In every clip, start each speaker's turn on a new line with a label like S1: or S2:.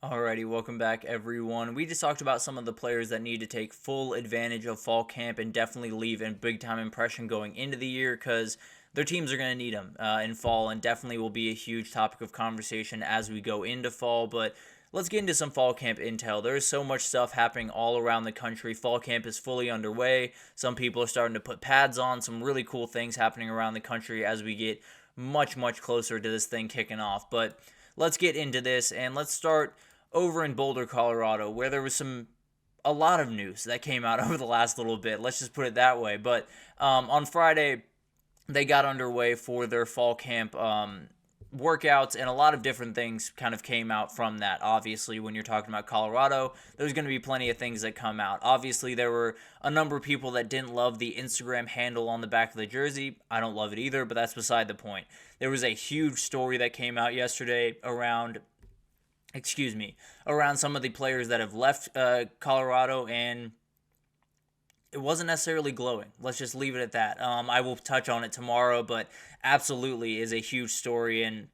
S1: Alrighty, welcome back everyone. We just talked about some of the players that need to take full advantage of fall camp and definitely leave a big time impression going into the year because their teams are going to need them in fall and definitely will be a huge topic of conversation as we go into fall. But let's get into some fall camp intel. There is so much stuff happening all around the country. Fall camp is fully underway. Some people are starting to put pads on. Some really cool things happening around the country as we get much closer to this thing kicking off. But let's get into this and let's start over in Boulder, Colorado, where there was a lot of news that came out over the last little bit. Let's just put it that way. But on Friday, they got underway for their fall camp workouts, and a lot of different things kind of came out from that. Obviously, when you're talking about Colorado, there's going to be plenty of things that come out. Obviously, there were a number of people that didn't love the Instagram handle on the back of the jersey. I don't love it either, but that's beside the point. There was a huge story that came out yesterday around some of the players that have left Colorado, and it wasn't necessarily glowing. Let's just leave it at that. I will touch on it tomorrow, but absolutely is a huge story and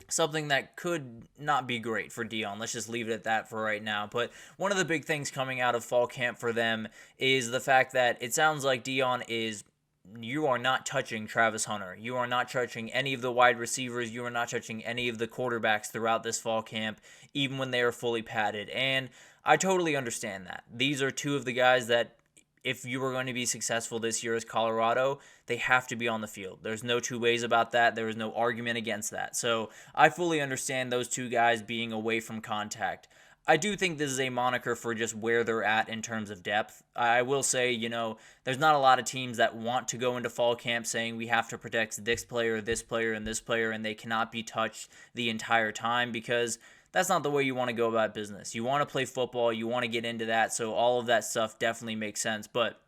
S1: something that could not be great for Dion. Let's just leave it at that for right now. But one of the big things coming out of fall camp for them is the fact that it sounds like you are not touching Travis Hunter. You are not touching any of the wide receivers. You are not touching any of the quarterbacks throughout this fall camp, even when they are fully padded. And I totally understand that. These are two of the guys that, if you are going to be successful this year as Colorado, they have to be on the field. There's no two ways about that. There is no argument against that. So I fully understand those two guys being away from contact. I do think this is a moniker for just where they're at in terms of depth. I will say, there's not a lot of teams that want to go into fall camp saying we have to protect this player, and this player, and they cannot be touched the entire time because that's not the way you want to go about business. You want to play football, you want to get into that, so all of that stuff definitely makes sense. But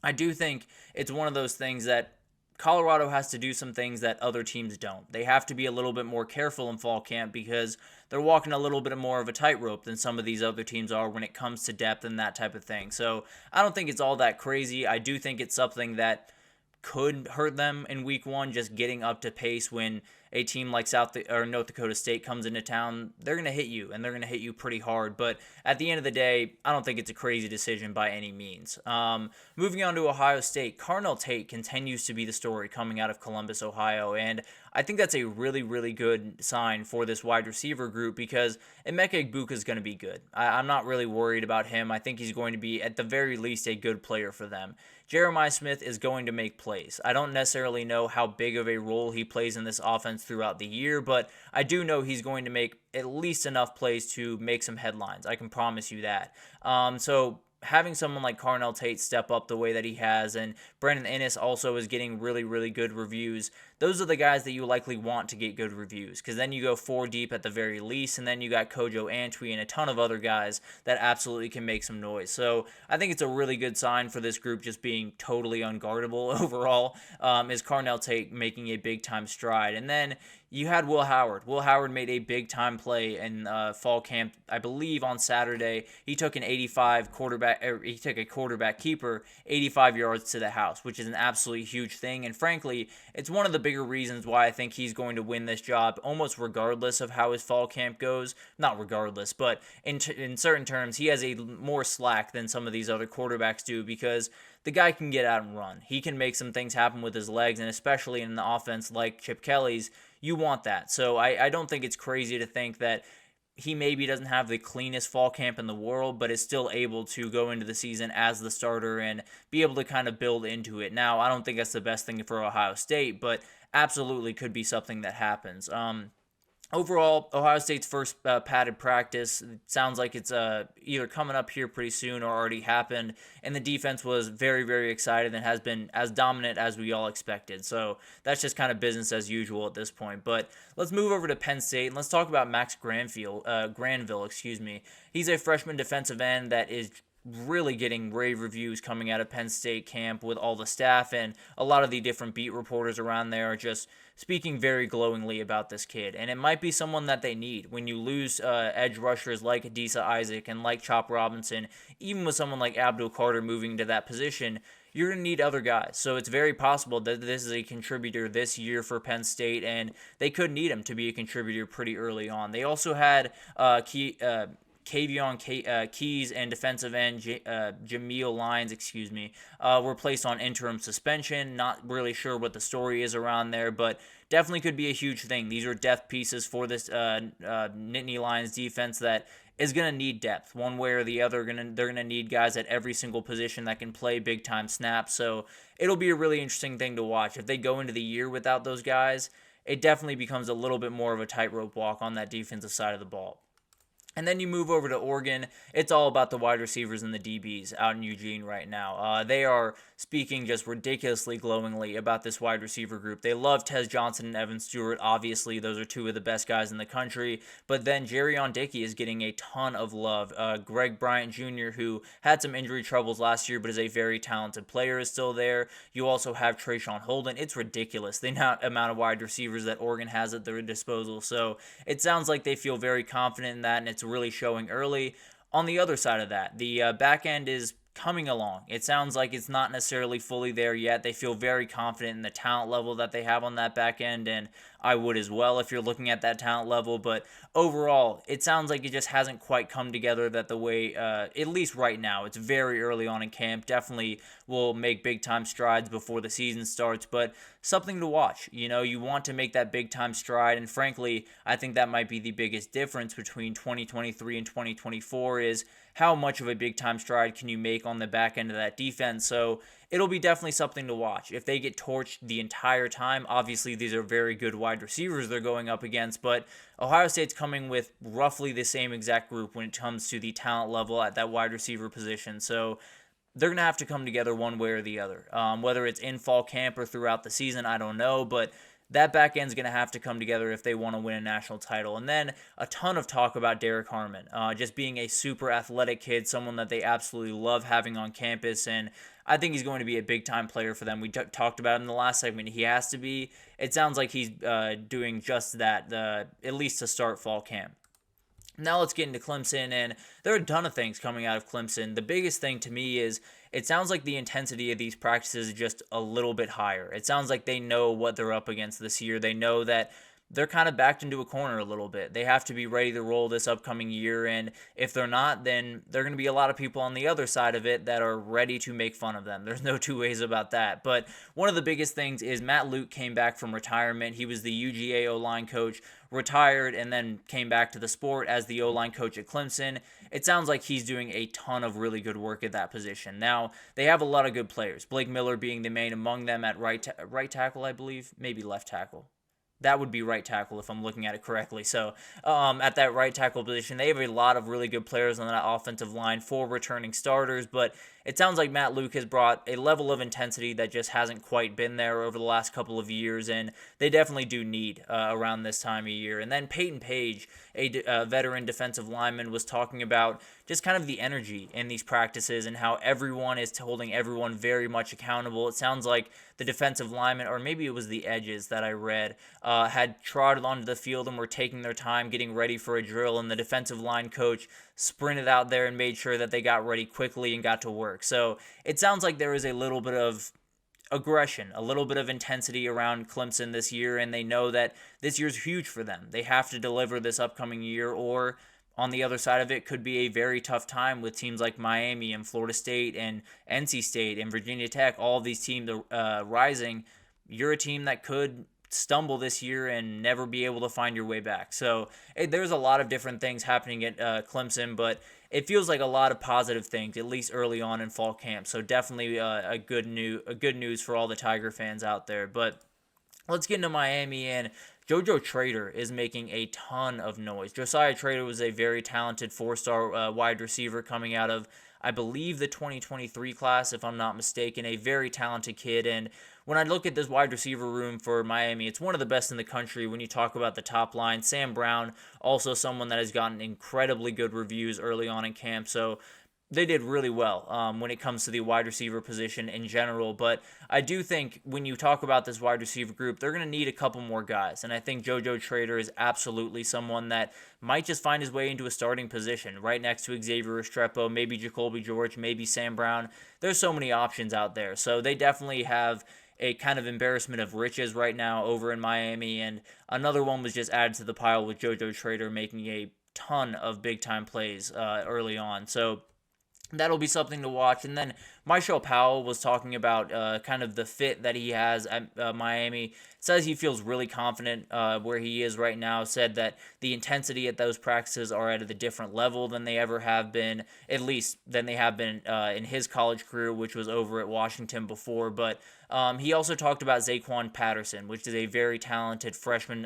S1: I do think it's one of those things that Colorado has to do some things that other teams don't. They have to be a little bit more careful in fall camp because they're walking a little bit more of a tightrope than some of these other teams are when it comes to depth and that type of thing. So I don't think it's all that crazy. I do think it's something that could hurt them in week one, just getting up to pace when a team like North Dakota State comes into town. They're going to hit you, and they're going to hit you pretty hard. But at the end of the day, I don't think it's a crazy decision by any means. Moving on to Ohio State, Carnell Tate continues to be the story coming out of Columbus, Ohio, and I think that's a really good sign for this wide receiver group because Emeka Egbuka is going to be good. I'm not really worried about him. I think he's going to be, at the very least, a good player for them. Jeremiah Smith is going to make plays. I don't necessarily know how big of a role he plays in this offense throughout the year, but I do know he's going to make at least enough plays to make some headlines. I can promise you that. So having someone like Carnell Tate step up the way that he has, and Brandon Inniss also is getting really good reviews. Those are the guys that you likely want to get good reviews, because then you go four deep at the very least, and then you got Kojo Antwi and a ton of other guys that absolutely can make some noise. So I think it's a really good sign for this group just being totally unguardable overall, is Carnell Tate making a big-time stride. And then you had Will Howard. Will Howard made a big-time play in fall camp, I believe on Saturday. He took a quarterback keeper 85 yards to the house, which is an absolutely huge thing. And frankly, it's one of the bigger reasons why I think he's going to win this job, almost regardless of how his fall camp goes. Not regardless, but in certain terms, he has a more slack than some of these other quarterbacks do because the guy can get out and run. He can make some things happen with his legs, and especially in an offense like Chip Kelly's, you want that. So I don't think it's crazy to think that he maybe doesn't have the cleanest fall camp in the world, but is still able to go into the season as the starter and be able to kind of build into it. Now, I don't think that's the best thing for Ohio State, but absolutely could be something that happens. Overall, Ohio State's first padded practice sounds like it's either coming up here pretty soon or already happened, and the defense was very excited and has been as dominant as we all expected. So that's just kind of business as usual at this point. But let's move over to Penn State and let's talk about Max Granville. He's a freshman defensive end that is really getting rave reviews coming out of Penn State camp with all the staff, and a lot of the different beat reporters around there are just speaking very glowingly about this kid. And it might be someone that they need when you lose edge rushers like Adisa Isaac and like Chop Robinson. Even with someone like Abdul Carter moving to that position, you're going to need other guys. So it's very possible that this is a contributor this year for Penn State, and they could need him to be a contributor pretty early on. They also had Keys and defensive end Jameel Lyons, were placed on interim suspension. Not really sure what the story is around there, but definitely could be a huge thing. These are depth pieces for this Nittany Lions defense that is going to need depth one way or the other. They're going to need guys at every single position that can play big time snaps. So it'll be a really interesting thing to watch. If they go into the year without those guys, it definitely becomes a little bit more of a tightrope walk on that defensive side of the ball. And then you move over to Oregon. It's all about the wide receivers and the DBs out in Eugene right now. They are speaking just ridiculously glowingly about this wide receiver group. They love Tez Johnson and Evan Stewart. Obviously, those are two of the best guys in the country. But then Jerrion Dickey is getting a ton of love. Greg Bryant Jr., who had some injury troubles last year but is a very talented player, is still there. You also have Trayshawn Holden. It's ridiculous the amount of wide receivers that Oregon has at their disposal. So it sounds like they feel very confident in that, and it's really showing early. On the other side of that, the back end is coming along. It sounds like it's not necessarily fully there yet. They feel very confident in the talent level that they have on that back end, and I would as well if you're looking at that talent level. But overall, it sounds like it just hasn't quite come together that the way, at least right now, it's very early on in camp. Definitely will make big time strides before the season starts, but something to watch. You want to make that big time stride, and frankly, I think that might be the biggest difference between 2023 and 2024 is how much of a big time stride can you make on the back end of that defense. So it'll be definitely something to watch. If they get torched the entire time, obviously these are very good wide receivers they're going up against, but Ohio State's coming with roughly the same exact group when it comes to the talent level at that wide receiver position. So they're going to have to come together one way or the other. Whether it's in fall camp or throughout the season, I don't know, but that back end's going to have to come together if they want to win a national title. And then a ton of talk about Derek Harmon, just being a super athletic kid, someone that they absolutely love having on campus, and I think he's going to be a big-time player for them. We talked about him in the last segment. He has to be. It sounds like he's doing just that, at least to start fall camp. Now let's get into Clemson, and there are a ton of things coming out of Clemson. The biggest thing to me is it sounds like the intensity of these practices is just a little bit higher. It sounds like they know what they're up against this year. They know that they're kind of backed into a corner a little bit. They have to be ready to roll this upcoming year, and if they're not, then there are going to be a lot of people on the other side of it that are ready to make fun of them. There's no two ways about that. But one of the biggest things is Matt Luke came back from retirement. He was the UGA O-line coach, retired, and then came back to the sport as the O-line coach at Clemson. It sounds like he's doing a ton of really good work at that position. Now, they have a lot of good players, Blake Miller being the main among them at right tackle, I believe, maybe left tackle. That would be right tackle if I'm looking at it correctly. So at that right tackle position, they have a lot of really good players on that offensive line, 4 returning starters, but it sounds like Matt Luke has brought a level of intensity that just hasn't quite been there over the last couple of years, and they definitely do need around this time of year. And then Peyton Page, a veteran defensive lineman, was talking about just kind of the energy in these practices and how everyone is holding everyone very much accountable. It sounds like the defensive linemen, or maybe it was the edges that I read, had trotted onto the field and were taking their time getting ready for a drill, and the defensive line coach sprinted out there and made sure that they got ready quickly and got to work. So it sounds like there is a little bit of aggression, a little bit of intensity around Clemson this year, and they know that this year's huge for them. They have to deliver this upcoming year, or on the other side of it could be a very tough time with teams like Miami and Florida State and NC State and Virginia Tech, all of these teams rising. You're a team that could stumble this year and never be able to find your way back. So there's a lot of different things happening at Clemson, but it feels like a lot of positive things, at least early on in fall camp. So definitely a good news for all the Tiger fans out there. But let's get into Miami, and JoJo Trader is making a ton of noise. Josiah Trader was a very talented 4-star wide receiver coming out of, I believe, the 2023 class, if I'm not mistaken. A very talented kid, and when I look at this wide receiver room for Miami, it's one of the best in the country when you talk about the top line. Sam Brown, also someone that has gotten incredibly good reviews early on in camp. So they did really well when it comes to the wide receiver position in general. But I do think when you talk about this wide receiver group, they're going to need a couple more guys. And I think JoJo Trader is absolutely someone that might just find his way into a starting position right next to Xavier Restrepo, maybe Jacoby George, maybe Sam Brown. There's so many options out there. So they definitely have a kind of embarrassment of riches right now over in Miami. And another one was just added to the pile with JoJo Trader making a ton of big time plays early on. So that'll be something to watch. And then Marshall Powell was talking about kind of the fit that he has at Miami. Says he feels really confident where he is right now. Said that the intensity at those practices are at a different level than they ever have been, at least than they have been in his college career, which was over at Washington before. But he also talked about Zaquan Patterson, which is a very talented freshman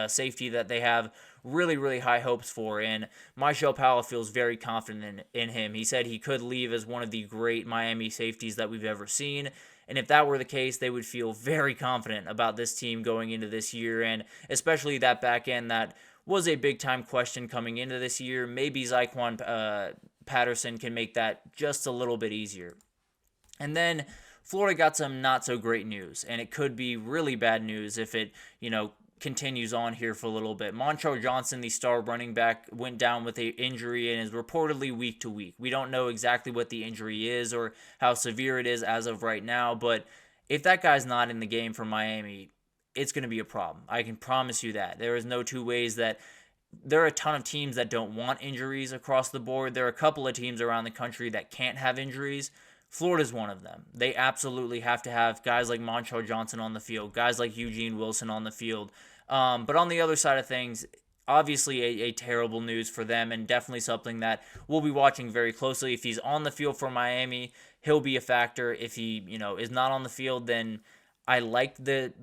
S1: safety that they have really, really high hopes for. And Marshall Powell feels very confident in him. He said he could leave as one of the great Miami safeties that we've ever seen. And if that were the case, they would feel very confident about this team going into this year, and especially that back end that was a big time question coming into this year. Maybe Zaquan Patterson can make that just a little bit easier. And then Florida got some not so great news, and it could be really bad news if it, continues on here for a little bit. Moncho Johnson, the star running back, went down with an injury and is reportedly week to week. We don't know exactly what the injury is or how severe it is as of right now, but if that guy's not in the game for Miami, it's going to be a problem. I can promise you that. There is no two ways that there are a ton of teams that don't want injuries across the board. There are a couple of teams around the country that can't have injuries. Florida's one of them. They absolutely have to have guys like Moncho Johnson on the field, guys like Eugene Wilson on the field. But on the other side of things, obviously a terrible news for them, and definitely something that we'll be watching very closely. If he's on the field for Miami, he'll be a factor. If he, is not on the field, then I like the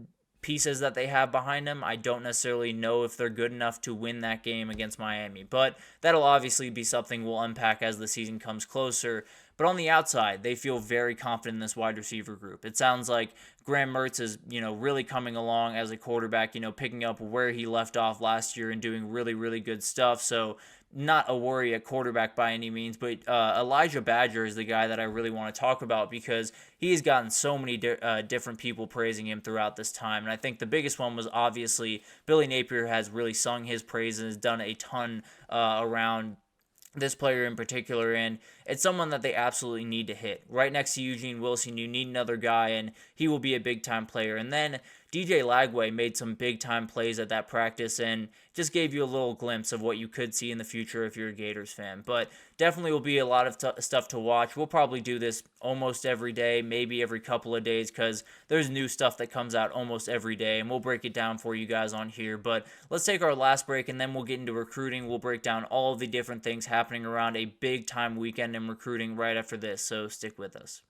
S1: pieces that they have behind him. I don't necessarily know if they're good enough to win that game against Miami, but that'll obviously be something we'll unpack as the season comes closer. But on the outside, they feel very confident in this wide receiver group. It sounds like Graham Mertz is, really coming along as a quarterback, picking up where he left off last year and doing really, really good stuff. So not a worry at quarterback by any means, but Elijah Badger is the guy that I really want to talk about because he's gotten so many different people praising him throughout this time. And I think the biggest one was obviously Billy Napier has really sung his praises, has done a ton around this player in particular, and it's someone that they absolutely need to hit. Right next to Eugene Wilson, you need another guy, and he will be a big-time player. And then DJ Lagway made some big-time plays at that practice and just gave you a little glimpse of what you could see in the future if you're a Gators fan. But definitely will be a lot of stuff to watch. We'll probably do this almost every day, maybe every couple of days, because there's new stuff that comes out almost every day, and we'll break it down for you guys on here. But let's take our last break, and then we'll get into recruiting. We'll break down all of the different things happening around a big-time weekend in recruiting right after this, so stick with us.